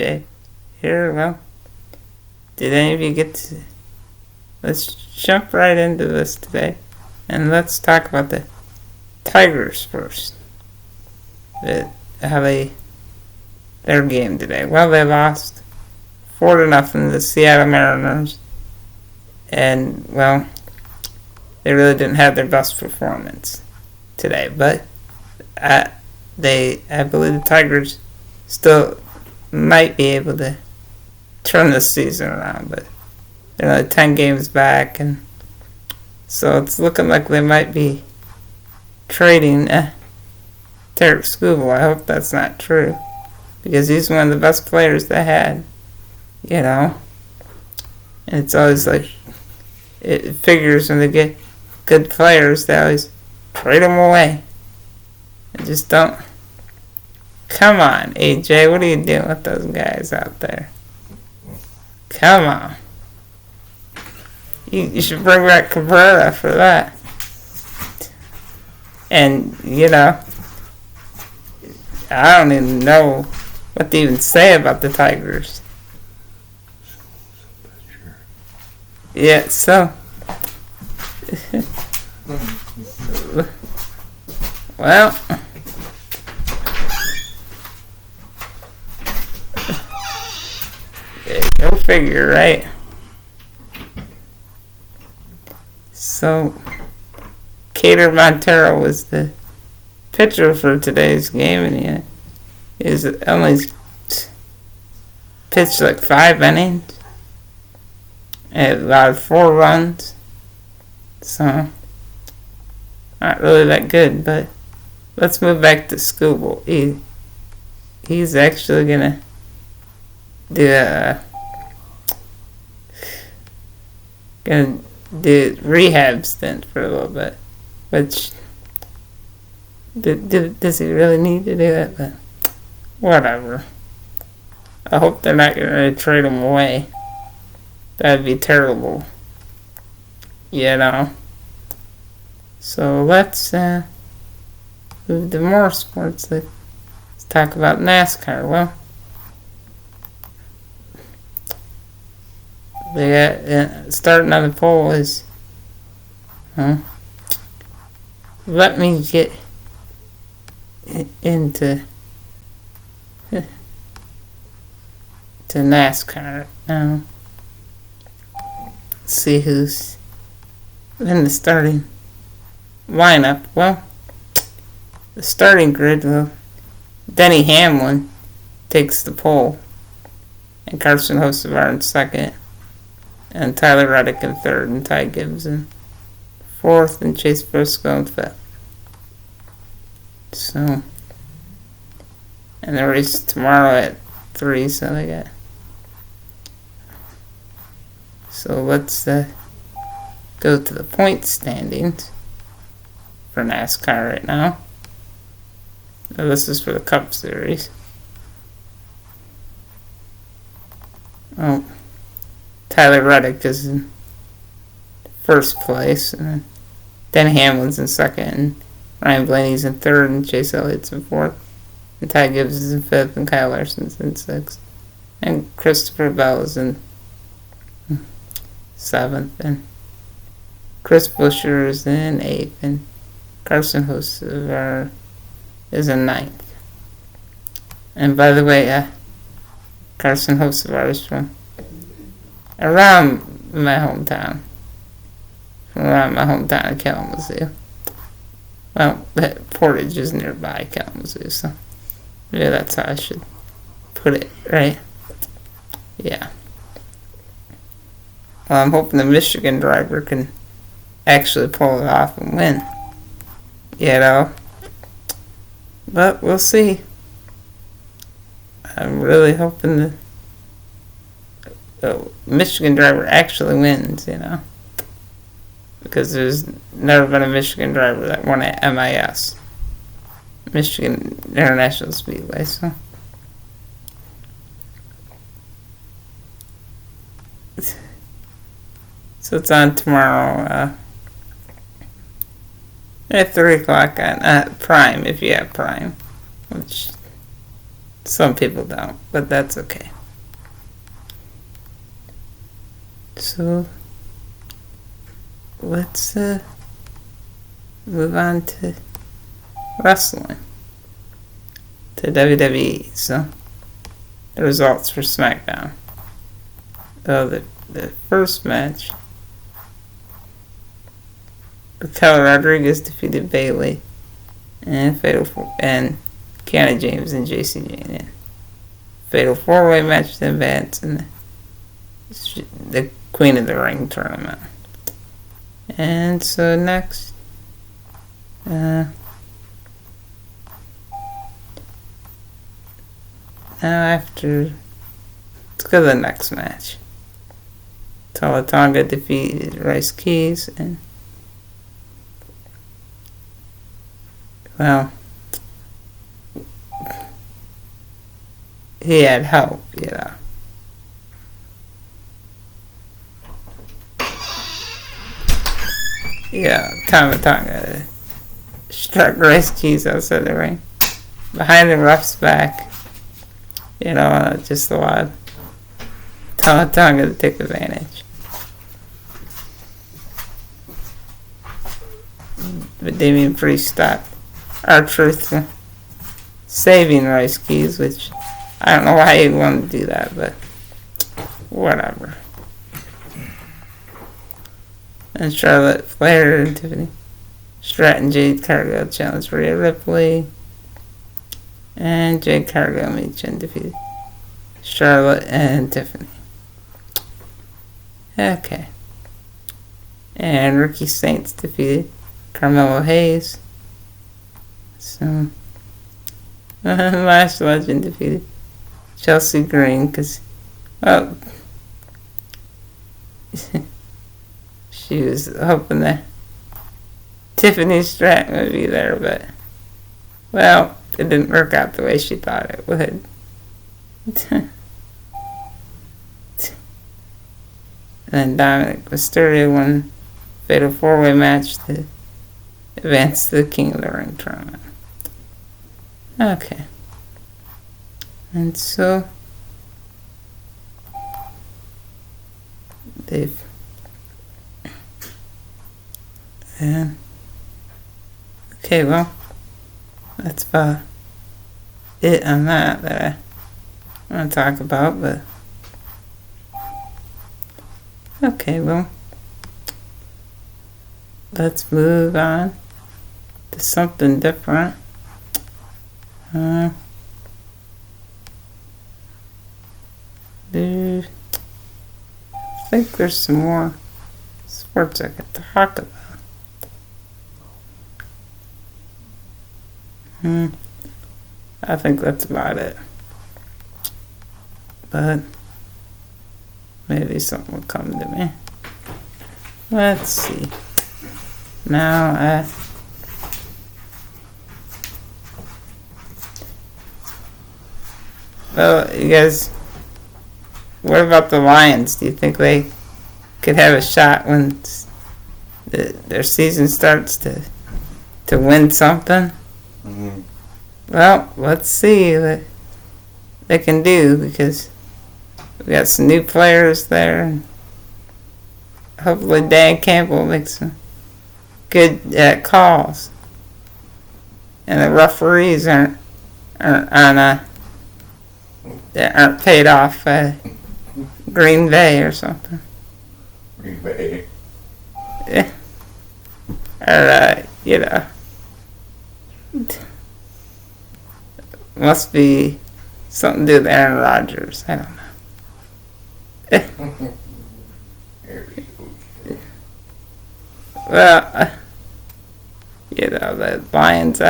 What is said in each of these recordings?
Jay here. Well, did any of you get to... Let's jump right into this today, and let's talk about the Tigers first. How their game today. Well, they lost 4-0 to the Seattle Mariners, and well, they really didn't have their best performance today. But I believe the Tigers still might be able to turn the season around, but they're only 10 games back, and so it's looking like they might be trading Tarek Skubal. I hope that's not true, because he's one of the best players they had, and it's always like, it figures when they get good players, they always trade them away. And just don't. Come on, AJ, what are you doing with those guys out there? Come on. You should bring back Cabrera for that. And, I don't even know what to even say about the Tigers. Yeah, so. Well. Go figure, right? So, Cater Montero was the pitcher for today's game, and he only pitched like 5 innings and allowed 4 runs. So, not really that good, but let's move back to Skubal. He's actually gonna do rehab stint for a little bit, which does he really need to do that? But whatever. I hope they're not going to trade him away. That'd be terrible, So let's move to more sports. Let's talk about NASCAR. Well, they got starting on the pole is. Let me get into to NASCAR now. See who's in the starting lineup. Well, the starting grid. Well, Denny Hamlin takes the pole, and Carson Hocevar in second. And Tyler Reddick in third, and Ty Gibbs in fourth, and Chase Briscoe in fifth. So, and the race tomorrow at 3, so they got. So let's go to the point standings for NASCAR right now. Now this is for the Cup Series. Oh. Tyler Reddick is in first place, and then Hamlin's in second, and Ryan Blaney's in third, and Chase Elliott's in fourth, and Ty Gibbs is in fifth, and Kyle Larson's in sixth, and Christopher Bell is in seventh, and Chris Buescher is in eighth, and Carson Hocevar is in ninth. And by the way, Carson Hocevar is from around my hometown. Of Kalamazoo. Well, Portage is nearby Kalamazoo, so maybe that's how I should put it, right? Yeah. Well, I'm hoping the Michigan driver can actually pull it off and win. But we'll see. I'm really hoping the Michigan driver actually wins, because there's never been a Michigan driver that won at MIS, Michigan International Speedway. So it's on tomorrow at 3 o'clock on Prime, if you have Prime, which Some people don't, but that's okay. So let's move on to wrestling, to WWE. So the results for SmackDown. Oh, the first match, Raquel Rodriguez defeated Bayley and Kiana James and JC Jane in Fatal 4-Way match to advance in the Queen of the Ring tournament. And so next, now after, let's go to the next match. Tonga defeated Rice Keys, and well, he had help, you know. Yeah, Tonga struck Rice Keys outside the ring, behind the ref's back. You know, just allowed Tonga to take advantage. But Damian Priest stopped R-Truth from saving Rice Keys, which I don't know why he'd want to do that, but whatever. And Charlotte Flair and Tiffany Stratton Jade Cargill challenged Rhea Ripley, and Jade Cargill made Chen defeated Charlotte and Tiffany. Okay. And Ricky Saints defeated Carmelo Hayes. So, Lash Legend defeated Chelsea Green because, well, she was hoping that Tiffany Stratton would be there, but, well, it didn't work out the way she thought it would. And then Dominic Mysterio won Fatal 4-Way match to advance to the King of the Ring tournament. Okay. And so they've okay, well, that's about it on that I want to talk about, but okay, well, let's move on to something different. I think there's some more sports I could talk about. I think that's about it. But maybe something will come to me. Let's see. Now, well, you guys, what about the Lions? Do you think they could have a shot when their season starts to win something? Mm-hmm. Well, let's see what they can do, because we got some new players there, and hopefully Dan Campbell makes some good calls, and the referees aren't paid off by Green Bay or something. Green Bay. Yeah. Or you know, must be something to do with Aaron Rodgers. I don't know. Well, you know, the Lions,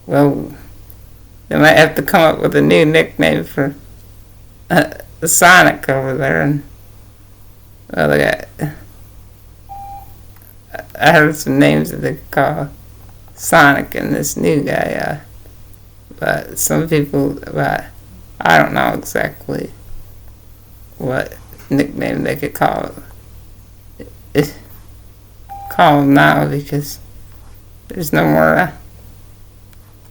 well, they might have to come up with a new nickname for the Sonic over there. And, well, they got, I heard some names that they could call Sonic and this new guy, but some people, I don't know exactly what nickname they could call him now, because there's no more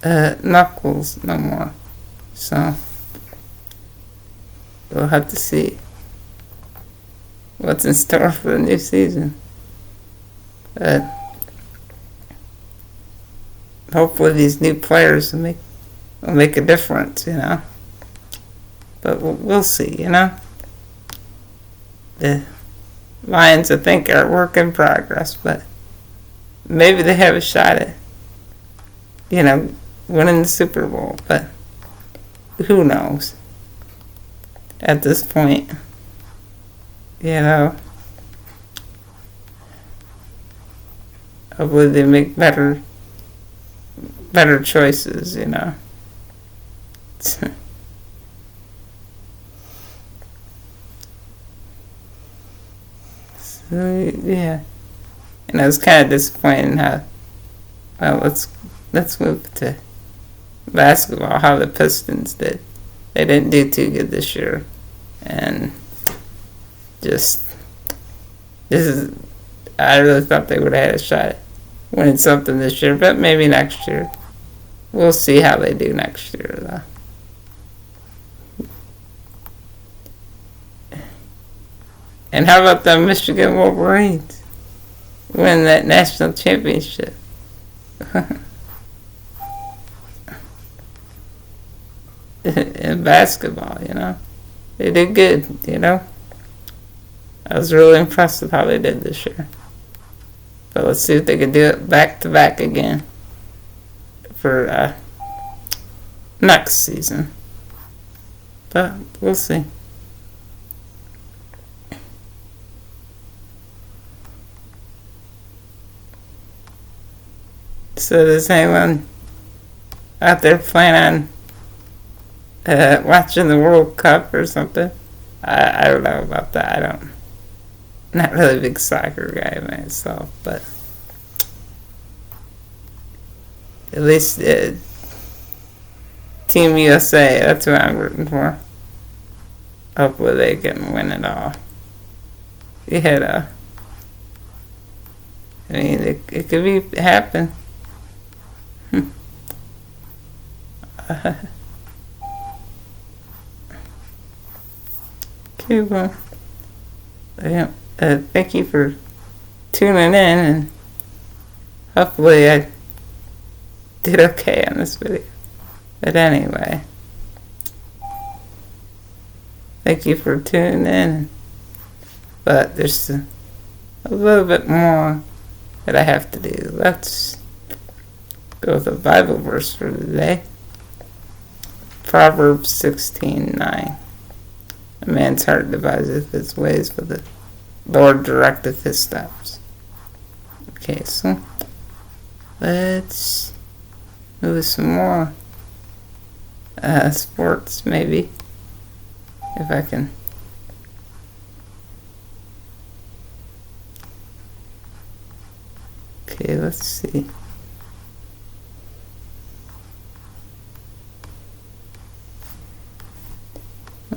Knuckles no more. So we'll have to see what's in store for the new season. Hopefully these new players will make a difference, But we'll see, The Lions, I think, are a work in progress, but maybe they have a shot at, winning the Super Bowl. But who knows? At this point, hopefully they make better choices, So, yeah. And I was kind of disappointed in how, well, let's move to basketball, how the Pistons did. They didn't do too good this year. And I really thought they would have had a shot at winning something this year, but maybe next year. We'll see how they do next year, though. And how about the Michigan Wolverines win that national championship? In basketball, They did good, I was really impressed with how they did this year. But let's see if they can do it back to back again for next season. But we'll see. So does anyone out there plan on watching the World Cup or something? I don't know about that. Not really a big soccer guy myself, but at least Team USA, that's what I'm rooting for. Hopefully they can win it all. It could happen. Okay, well, thank you for tuning in, and hopefully I did okay on this video. But anyway, thank you for tuning in. But there's a little bit more that I have to do. Let's go with a Bible verse for today. Proverbs 16:9. A man's heart deviseth his ways, but the Lord directeth his steps. Okay, so let's move some more sports, maybe, if I can. Okay, let's see.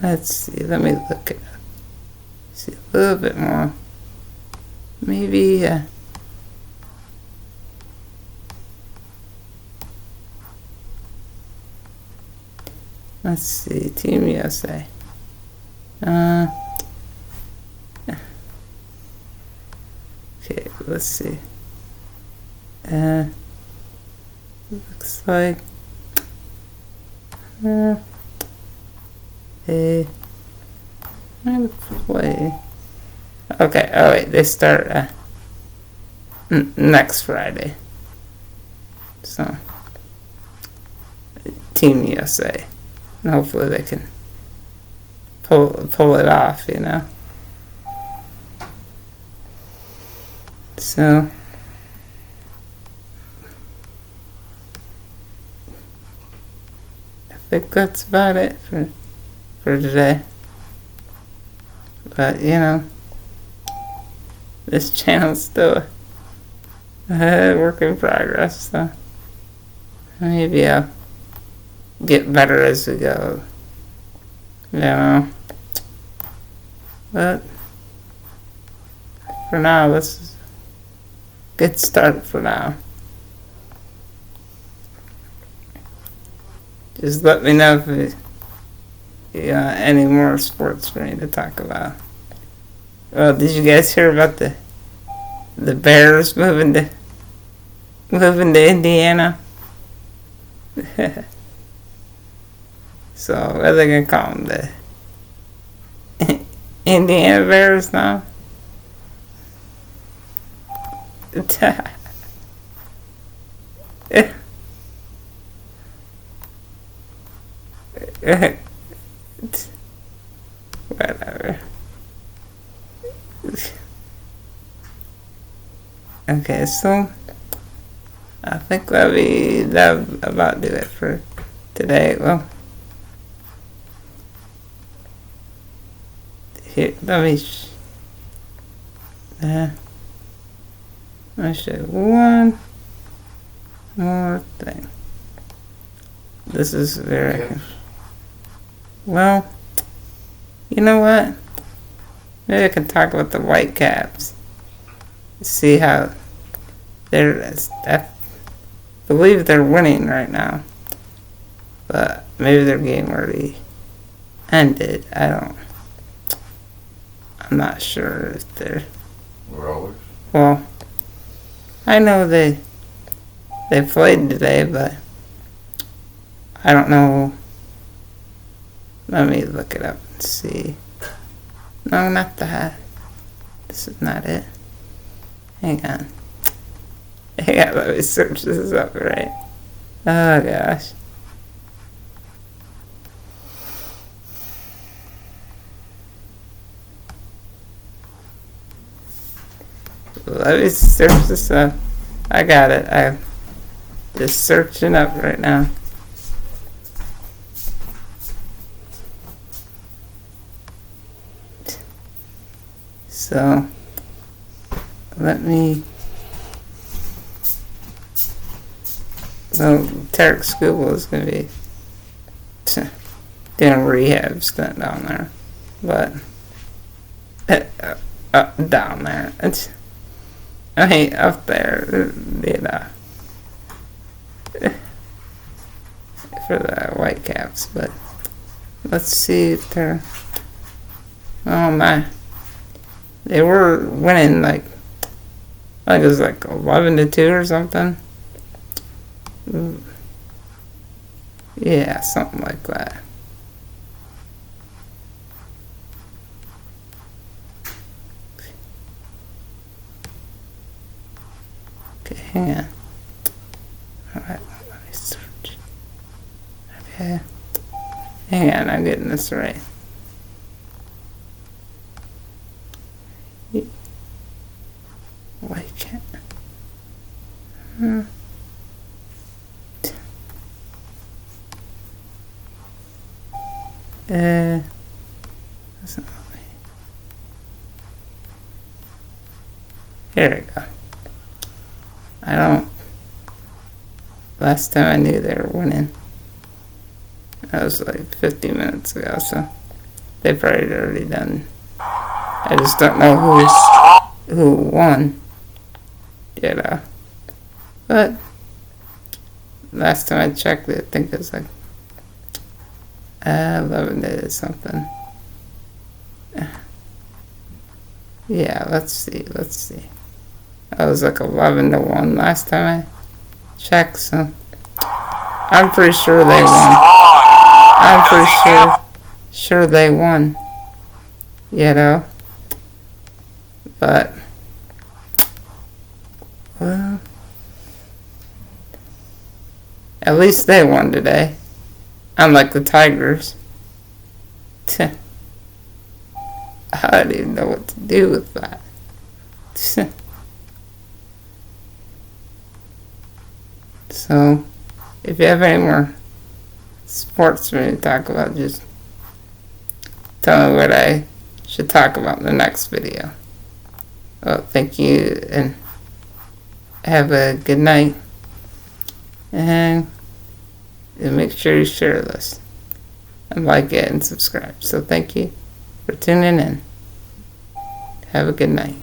Let me look it up. See a little bit more. Maybe, let's see, Team USA. Okay, let's see. Looks like they play. Okay, oh wait, they start next Friday. So, Team USA. And hopefully they can pull it off, So, I think that's about it for today. But, this channel's still a work in progress, so maybe I'll get better as we go. But for now, this is a good start for now. just let me know if any more sports for me to talk about. Well, did you guys hear about the Bears moving to Indiana? So what are they gonna call them? The Indiana Bears now? Whatever. Okay, so I think that'll about do it for today. Well, here, let me show you one more thing. This is very well. You know what? Maybe I can talk about the Whitecaps. See how I believe they're winning right now, but maybe their game already ended. I'm not sure if they're. Well, I know they played today, but I don't know. Let me look it up and see. No, not that. This is not it. Hang on. Let me search this up right. Oh gosh. Let me search this up. I got it. I'm just searching up right now. So, let me. Well, Tarek Scuba is going to be doing rehab stunt down there, but down there. I mean, up there, for the Whitecaps. But let's see if they're. Oh my. They were winning I think it was 11-2 or something. Yeah, something like that. Okay, hang on. Alright, let me search. Okay. Hang on, I'm getting this right. White cat. That's not me. Here we go. Last time I knew they were winning. That was 50 minutes ago, so they probably already done. I just don't know who won. But last time I checked it, I think it was 11 to something. Yeah, let's see. I was 11-1 last time I checked, so I'm pretty sure they won. I'm pretty sure they won. But well, at least they won today. Unlike the Tigers. I don't even know what to do with that. So, if you have any more sports for me to talk about, just tell me what I should talk about in the next video. Well, thank you, and have a good night. And make sure you share this, and like it, and subscribe. So thank you for tuning in. Have a good night.